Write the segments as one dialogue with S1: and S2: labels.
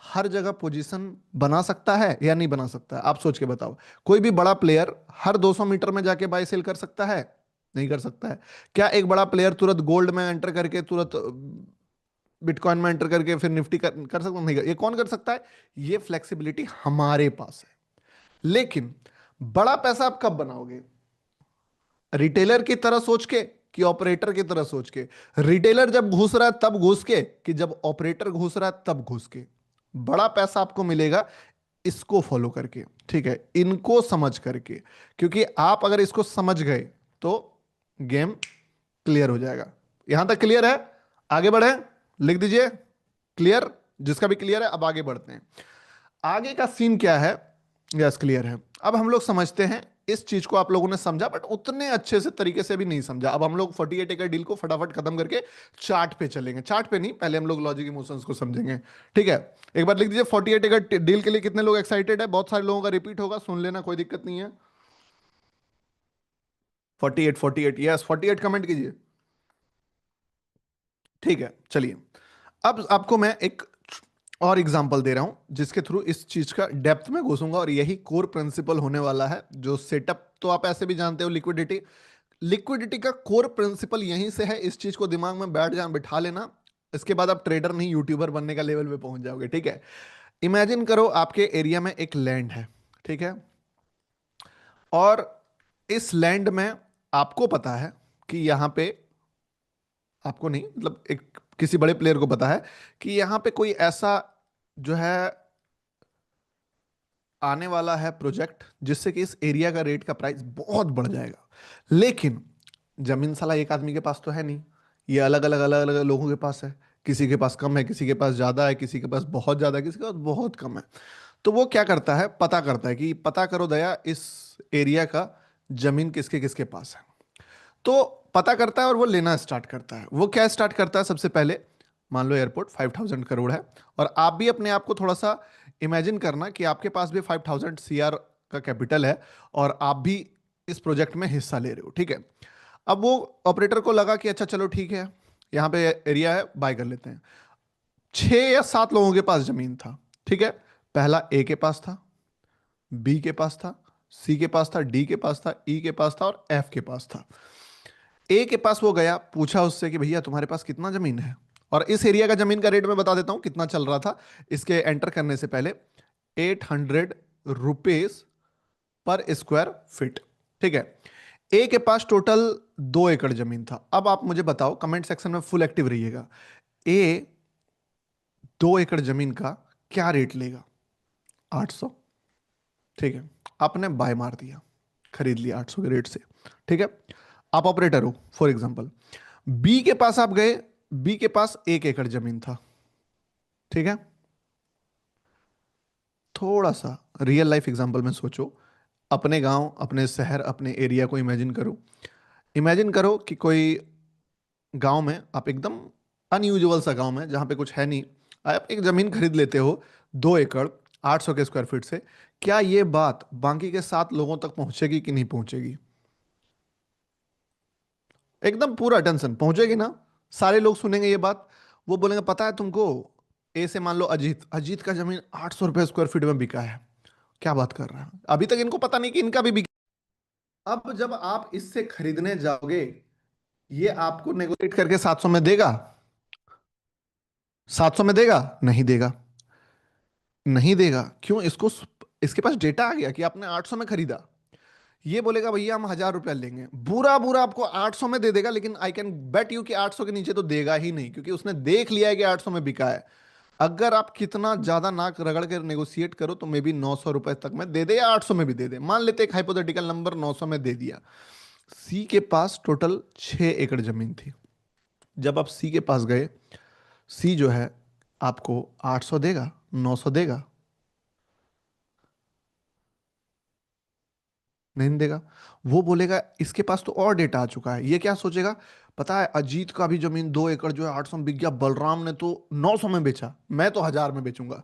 S1: हर जगह पोजीशन बना सकता है या नहीं बना सकता है? आप सोच के बताओ। कोई भी बड़ा प्लेयर हर 200 मीटर में जाके बाय सेल कर सकता है? नहीं कर सकता है। क्या एक बड़ा प्लेयर तुरंत गोल्ड में एंटर करके तुरंत बिटकॉइन में एंटर करके फिर निफ्टी कर सकता? नहीं कर, ये कौन कर सकता है? ये फ्लेक्सिबिलिटी हमारे पास है। लेकिन बड़ा पैसा आप कब बनाओगे? रिटेलर की तरह सोच के कि ऑपरेटर की तरह सोच के? रिटेलर जब घुस रहा है तब घुस के, कि जब ऑपरेटर घुस रहा है तब घुस के? बड़ा पैसा आपको मिलेगा इसको फॉलो करके, ठीक है, इनको समझ करके। क्योंकि आप अगर इसको समझ गए तो गेम क्लियर हो जाएगा। यहां तक क्लियर है? आगे बढ़े, लिख दीजिए क्लियर। जिसका भी क्लियर है अब आगे बढ़ते हैं। आगे का सीन क्या है? यस क्लियर है। अब हम लोग समझते हैं इस चीज को। आप लोगों ने समझा बट उतने अच्छे से तरीके से भी नहीं समझा। अब हम लोग 48 एकड़ डील को फटाफट खत्म करके चार्ट पे चलेंगे। चार्ट पे नहीं, पहले हम लोग लॉजिक इमोशंस को समझेंगे, ठीक है। एक बार लिख दीजिए 48 एकड़ डील के लिए कितने लोग एक्साइटेड है? बहुत सारे लोगों का रिपीट होगा, सुन लेना, कोई दिक्कत नहीं है। 48 48 यस 48 कमेंट कीजिए, ठीक है। चलिए अब आपको मैं एक और एग्जांपल दे रहा हूं जिसके थ्रू इस चीज का डेप्थ में घुसूंगा, और यही कोर प्रिंसिपल होने वाला है। जो सेटअप तो आप ऐसे भी जानते हो, लिक्विडिटी। लिक्विडिटी का कोर प्रिंसिपल यहीं से है। इस चीज को दिमाग में बिठा लेना। इसके बाद आप ट्रेडर नहीं यूट्यूबर बनने का लेवल पे पहुंच जाओगे, ठीक है। इमेजिन करो आपके एरिया में एक लैंड है, ठीक है। और इस लैंड में आपको पता है कि यहां पे, आपको नहीं मतलब एक किसी बड़े प्लेयर को पता है कि यहां पे कोई ऐसा जो है आने वाला है प्रोजेक्ट जिससे कि इस एरिया का रेट का प्राइस बहुत बढ़ जाएगा। लेकिन जमीन साला एक आदमी के पास तो है नहीं, ये अलग अलग लोगों के पास है। किसी के पास कम है, किसी के पास ज्यादा है, किसी के पास बहुत ज्यादा है, किसी के पास बहुत कम है। तो वो क्या करता है, पता करता है कि पता करो दया इस एरिया का जमीन किसके किसके पास है। तो पता करता है और वो लेना स्टार्ट करता है। वो क्या स्टार्ट करता है? सबसे पहले मान लो एयरपोर्ट 5000 करोड़ है, और आप भी अपने आप को थोड़ा सा इमेजिन करना कि आपके पास भी 5000 CR का कैपिटल है, और आप भी इस प्रोजेक्ट में हिस्सा ले रहे हो, ठीक है। अब वो ऑपरेटर को लगा कि अच्छा चलो ठीक है, यहाँ पे एरिया है, बाय कर लेते हैं। 6 या 7 लोगों के पास जमीन था, ठीक है। पहला ए के पास था, बी के पास था, सी के पास था, डी के पास था, ई के पास था, और एफ के पास था। ए के पास वो गया, पूछा उससे कि भैया तुम्हारे पास कितना जमीन है? और इस एरिया का जमीन का रेट मैं बता देता हूं कितना चल रहा था इसके एंटर करने से पहले। 800 रुपीज पर स्क्वायर फीट, ठीक है। ए के पास टोटल 2 एकड़ जमीन था। अब आप मुझे बताओ, कमेंट सेक्शन में फुल एक्टिव रहिएगा, ए 2 एकड़ जमीन का क्या रेट लेगा? 800, ठीक है। आपने बाय मार दिया, खरीद लिया 800 के रेट से, ठीक है। आप ऑपरेटर हो फॉर एग्जांपल। बी के पास आप गए, बी के पास 1 एकड़ जमीन था, ठीक है। थोड़ा सा रियल लाइफ एग्जांपल में सोचो। अपने गांव, अपने शहर, अपने एरिया को इमेजिन करो। इमेजिन करो कि कोई गांव में, आप एकदम अनयूजुअल सा गांव में जहां पे कुछ है नहीं, आप एक जमीन खरीद लेते हो 2 एकड़ 800 के स्क्वायर फीट से। क्या ये बात बाकी के 7 लोगों तक पहुंचेगी कि नहीं पहुंचेगी? एकदम पूरा अटेंशन पहुंचेगी ना? सारे लोग सुनेंगे ये बात। वो बोलेंगे पता है तुमको, ए से मान लो अजीत, अजीत का जमीन 800 रुपये स्क्वायर फीट में बिका है। क्या बात कर रहा है? अभी तक इनको पता नहीं कि इनका भी बिका। अब जब आप इससे खरीदने जाओगे, ये आपको नेगोशिएट करके 700 में देगा? 700 में देगा? नहीं देगा। नहीं देगा क्यों? इसके पास डेटा आ गया कि आपने 800 में खरीदा। ये बोलेगा भैया हम 1000 रुपया लेंगे, बुरा बुरा आपको 800 में दे देगा, लेकिन आई कैन बेट यू कि 800 के नीचे तो देगा ही नहीं, क्योंकि उसने देख लिया है कि 800 में बिका है। अगर आप कितना ज्यादा नाक रगड़ कर नेगोशिएट करो तो मे बी 900 रुपए तक में दे दे या 800 में भी दे दे। मान लेते एक हाइपोथेटिकल नंबर 900 में दे दिया। सी के पास टोटल 6 एकड़ जमीन थी। जब आप सी के पास गए, सी जो है आपको 800 देगा, 900 देगा? नहीं देगा। वो बोलेगा इसके पास तो और डेटा आ चुका है। ये क्या सोचेगा, पता है अजीत का भी जमीन 2 एकड़ जो है 800 में बिक गया, बलराम ने तो 900 में बेचा, मैं तो 1000 में बेचूंगा।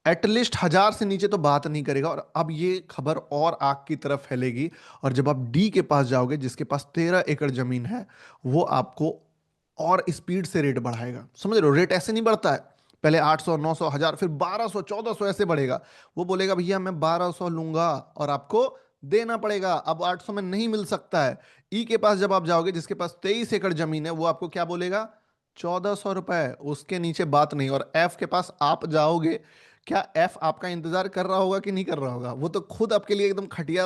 S1: एटलीस्ट 1000 से नीचे तो बात नहीं करेगा। और अब ये खबर और आग की तरफ फैलेगी। और जब आप डी के पास जाओगे जिसके पास 13 एकड़ जमीन है, वो आपको और स्पीड से रेट बढ़ाएगा। समझ रहे हो? रेट ऐसे नहीं बढ़ता है, पहले 800, 900, 1000, फिर 1200, 1400 ऐसे बढ़ेगा। वो बोलेगा भैया मैं 1200 लूंगा और आपको देना पड़ेगा, अब 800 में नहीं मिल सकता है। ई के पास जब आप जाओगे, जिसके पास 23 एकड़ जमीन है, वो आपको क्या बोलेगा? 1400 रुपए। उसके नीचे बात नहीं। और एफ के पास आप जाओगे, क्या एफ आपका इंतजार कर रहा होगा कि नहीं कर रहा होगा? वो तो खुद आपके लिए एकदम खटिया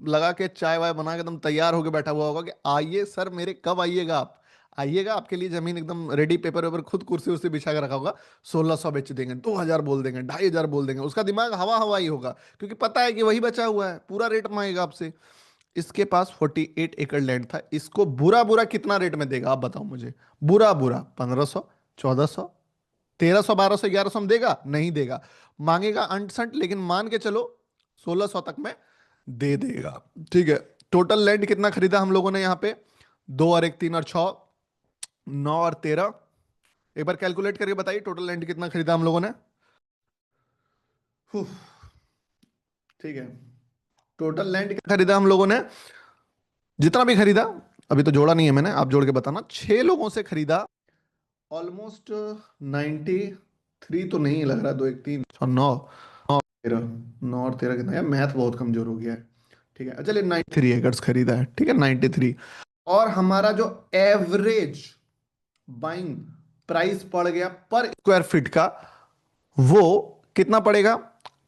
S1: लगा के चाय वाय बना के एकदम तैयार होके बैठा हुआ होगा कि आइए सर मेरे, कब आइएगा आप? आइएगा, आपके लिए जमीन एकदम रेडी, पेपर वेपर खुद कुर्सी उर्सी बिछा के रखा होगा। 1600 बेच देंगे, 2000 बोल देंगे, 2500 बोल देंगे। उसका दिमाग हवा हवा ही होगा, क्योंकि पता है कि वही बचा हुआ है, पूरा रेट मांगेगा आपसे। इसके पास 48 एकड़ लैंड था, इसको बुरा बुरा कितना रेट में देगा आप बताओ मुझे? बुरा बुरा 1500, 1400, 1300, 1200, 1100 में देगा? नहीं देगा। मांगेगा अंट संट, लेकिन मान के चलो 1600 तक में दे देगा। ठीक है। टोटल लैंड कितना खरीदा हम लोगों ने यहाँ पे? 2 और 1 3 और 6, 9 और 13। एक बार कैलकुलेट करके बताइए टोटल लैंड कितना खरीदा हम लोगों ने। हुफ, ठीक है। टोटल लैंड कितना खरीदा हम लोगों ने? जितना भी खरीदा, अभी तो जोड़ा नहीं है मैंने, आप जोड़ के बताना। 6 लोगों से खरीदा, ऑलमोस्ट 93 तो नहीं लग रहा। 2 1 3 और 9, 9 13, 9 और 13 कितना? यार मैथ बहुत कमजोर हो गया है। ठीक है, चलिए 93 एकड़ खरीदा है। ठीक है, 93। और हमारा जो एवरेज बाइंग प्राइस पड़ गया पर स्क्वायर फीट का, वो कितना पड़ेगा?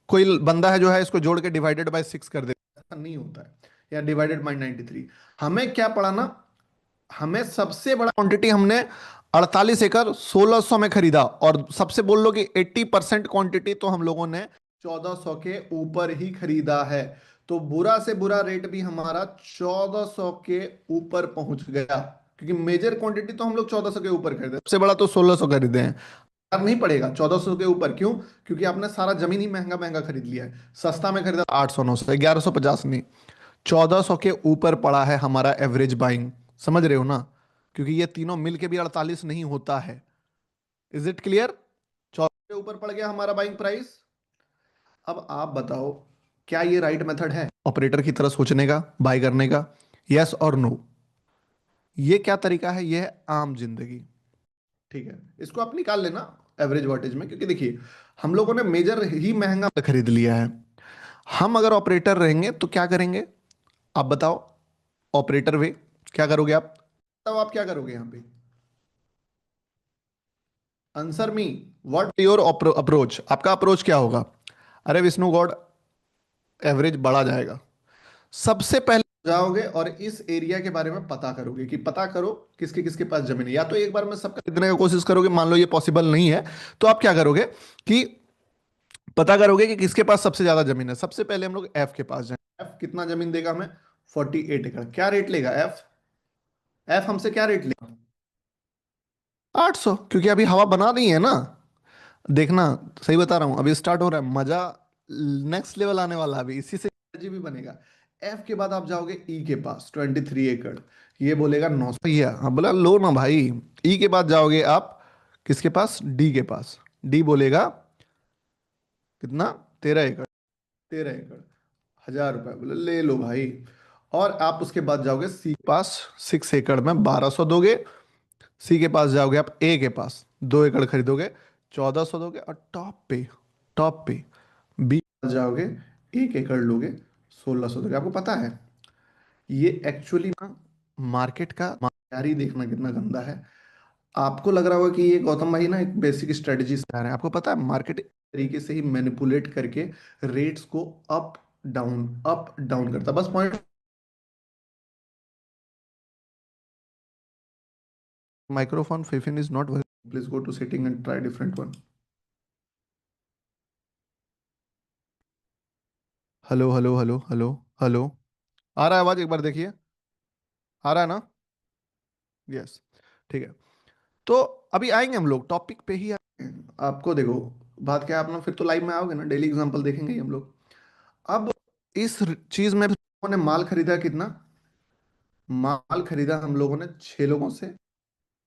S1: कोई बंदा है जो है इसको जोड़ के डिवाइडेड बाय 6 कर दे, ऐसा नहीं होता है। या डिवाइडेड बाय 93। हमें क्या पड़ा ना, हमें सबसे बड़ा क्वांटिटी हमने 48 एकड़ 1600 में खरीदा, और सबसे बोल लो कि 80% क्वांटिटी तो हम लोगों ने 1400 के ऊपर ही खरीदा है। तो बुरा से बुरा रेट भी हमारा 1400 के ऊपर पहुंच गया, क्योंकि मेजर क्वांटिटी तो हम लोग 1400 के ऊपर खरीदे, सबसे बड़ा तो 1600 खरीदे हैं। अब नहीं पड़ेगा 1400 के ऊपर, क्यों? क्योंकि आपने सारा जमीन ही महंगा महंगा खरीद लिया है। सस्ता में खरीदा 800, 900, 1150 नहीं, 1400 के ऊपर पड़ा है हमारा एवरेज बाइंग। समझ रहे हो ना? क्योंकि ये तीनों मिलके भी 48 नहीं होता है। Is it clear? 1400 के ऊपर पड़ गया हमारा बाइंग प्राइस। अब आप बताओ, क्या ये राइट मेथड है ऑपरेटर की तरह सोचने का, बाय करने का? यस और नो? ये क्या तरीका है? ये है आम जिंदगी। ठीक है, इसको आप निकाल लेना एवरेज वाटेज में, क्योंकि देखिए हम लोगों ने मेजर ही महंगा खरीद लिया है। हम अगर ऑपरेटर रहेंगे तो क्या करेंगे? आप बताओ। ऑपरेटर वे क्या करोगे आप? बताओ आप क्या करोगे यहाँ पे? Answer me. What your approach? आपका अप्रोच क्या होगा? अरे विष्णु गॉड, एवरेज बढ़ा जाएगा। सबसे पहले जाओगे और इस एरिया के बारे में पता करोगे, कि पता करो किसके किसके पास जमीन है। या तो एक बार में सबका खरीदने की कोशिश करोगे, मान लो ये पॉसिबल नहीं है, तो आप क्या करोगे कि पता करोगे कि किसके पास सबसे ज्यादा जमीन है। सबसे पहले हम लोग एफ के पास जाएंगे। एफ कितना जमीन देगा हमें? 48 एकड़। क्या रेट लेगा एफ? एफ हमसे क्या रेट लेगा? 800, क्योंकि अभी हवा बना नहीं है ना। देखना, सही बता रहा हूँ, अभी स्टार्ट हो रहा है मजा, नेक्स्ट लेवल आने वाला है अभी, इसी से एनर्जी भी बनेगा। एफ के बाद आप जाओगे ई के पास 23 एकड़, ये बोलेगा 900। भैया हाँ, बोला लो ना भाई। ई के बाद जाओगे आप किसके पास? डी के पास। डी बोलेगा कितना? 13 एकड़। 13 एकड़, 1000 रुपए। बोले ले लो भाई। और आप उसके बाद जाओगे सी के पास, 6 एकड़ में 1200 दोगे। सी के पास जाओगे आप ए के पास, 2 एकड़ खरीदोगे, 1400 दोगे। और टॉप पे बी पास जाओगे, 1 एकड़ लोगे, 1600 दोगे। आपको पता है ये एक्चुअली ना मार्केट का तैयारी देखना कितना गंदा है। आपको लग रहा होगा कि ये गौतम भाई ना एक बेसिक स्ट्रेटजी सिखा रहे हैं। आपको पता है मार्केट तरीके से ही मैनिपुलेट करके रेट्स को अप डाउन करता है। बस point. Microphone Fifine is not working, please go to setting and try different one. Hello hello hello hello hello. आ रहा है आवाज? एक बार देखिए, आ रहा है ना? यस। ठीक है। तो अभी आएंगे हम लोग टॉपिक पे ही आएंगे। आपको देखो, बात क्या है, आप ना फिर तो लाइव में आओगे ना, डेली एग्जांपल देखेंगे ही हम लोग। अब इस चीज में हम लोगों ने माल खरीदा कितना? माल खरीदा हम लोगों ने 6 लोगों से,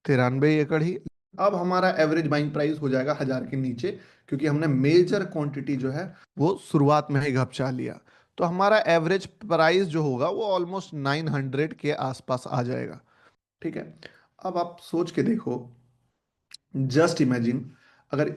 S1: 93 एकड़ ही। अब हमारा एवरेज बाइंग प्राइस हो जाएगा 1000 के नीचे, क्योंकि हमने मेजर क्वांटिटी जो है वो शुरुआत में ही घपचा लिया। तो हमारा एवरेज प्राइस जो होगा वो ऑलमोस्ट 900 के आसपास आ जाएगा। ठीक है। अब आप सोच के देखो, जस्ट इमेजिन, अगर